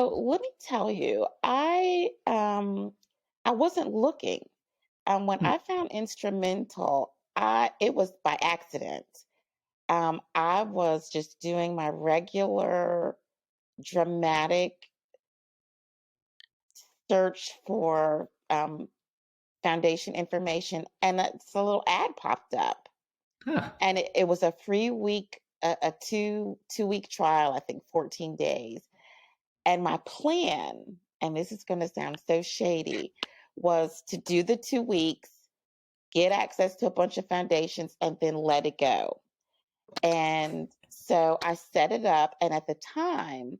So let me tell you, I wasn't looking. When Hmm. I found Instrumental, I it was by accident. I was just doing my regular dramatic search for foundation information, and it's a little ad popped up, Huh. and it was a free week, a two week trial, I think 14 days. And my plan, and this is going to sound so shady, was to do the 2 weeks, get access to a bunch of foundations, and then let it go. And so I set it up. And at the time,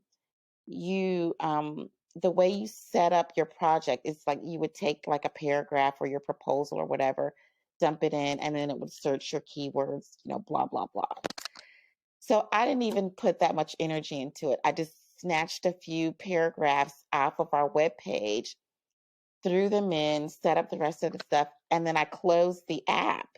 the way you set up your project is like you would take like a paragraph or your proposal or whatever, dump it in, and then it would search your keywords, blah, blah, blah. So I didn't even put that much energy into it. I just snatched a few paragraphs off of our webpage, threw them in, set up the rest of the stuff, and then I closed the app.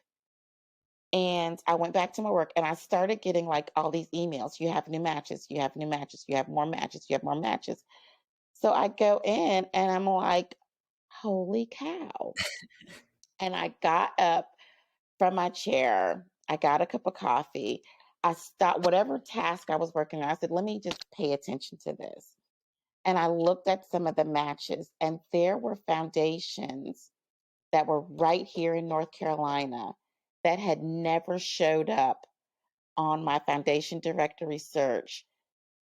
And I went back to my work and I started getting like all these emails. You have new matches, you have new matches, you have more matches, you have more matches. So I go in and I'm like, holy cow. And I got up from my chair. I got a cup of coffee. I stopped whatever task I was working on. I said, let me just pay attention to this. And I looked at some of the matches, and there were foundations that were right here in North Carolina that had never showed up on my foundation directory search,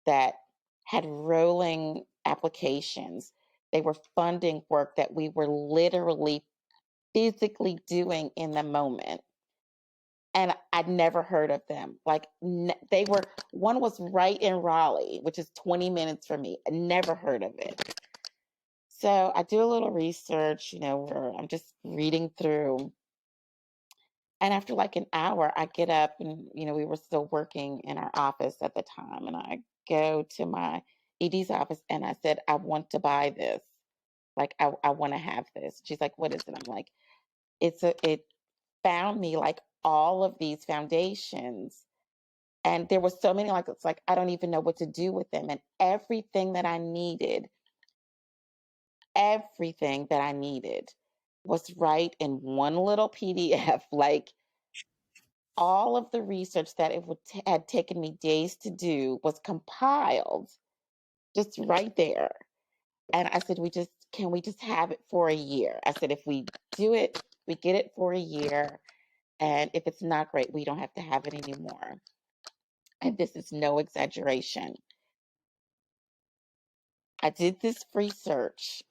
that had rolling applications. They were funding work that we were literally physically doing in the moment, and I'd never heard of them. Like they were, one was right in Raleigh, which is 20 minutes from me. I never heard of it. So I do a little research, where I'm just reading through. And after like an hour, I get up and, we were still working in our office at the time. And I go to my ED's office and I said, I want to buy this. Like, I want to have this. She's like, what is it? I'm like, it found me like all of these foundations, and there were so many, like it's like I don't even know what to do with them, and everything that I needed was right in one little PDF. Like all of the research that had taken me days to do was compiled just right there. And I said, can we just have it for a year? I said, if we do it, we get it for a year. And if it's not great, we don't have to have it anymore. And this is no exaggeration. I did this free search.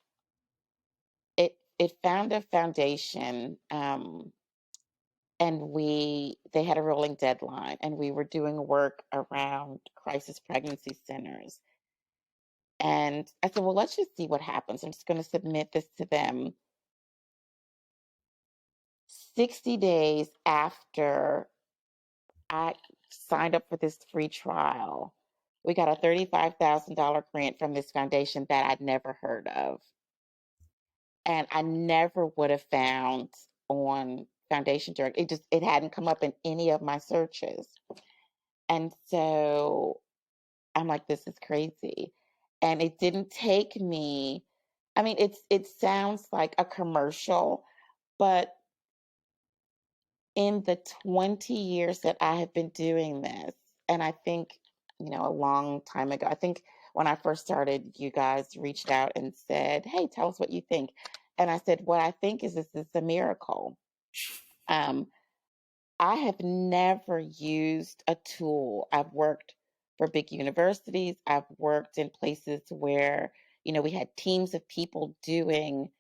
It found a foundation, and they had a rolling deadline, and we were doing work around crisis pregnancy centers. And I said, well, let's just see what happens. I'm just going to submit this to them. 60 days after I signed up for this free trial, we got a $35,000 grant from this foundation that I'd never heard of. And I never would have found on Foundation Direct. It hadn't come up in any of my searches. And so I'm like, this is crazy. And it didn't take me, I mean, it sounds like a commercial, but in the 20 years that I have been doing this, and I think, a long time ago, I think when I first started, you guys reached out and said, hey, tell us what you think. And I said, what I think is this is a miracle. Um, I have never used a tool. I've worked for big universities. I've worked in places where, we had teams of people doing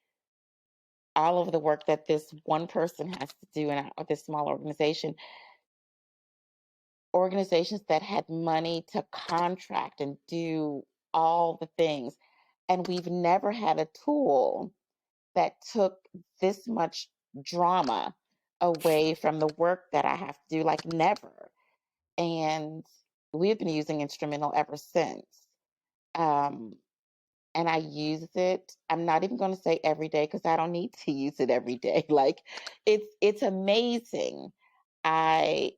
all of the work that this one person has to do in this small organization. Organizations that had money to contract and do all the things. And we've never had a tool that took this much drama away from the work that I have to do, like never. And we've been using Instrumentl ever since. Um, and I use it. I'm not even going to say every day because I don't need to use it every day. Like it's amazing. I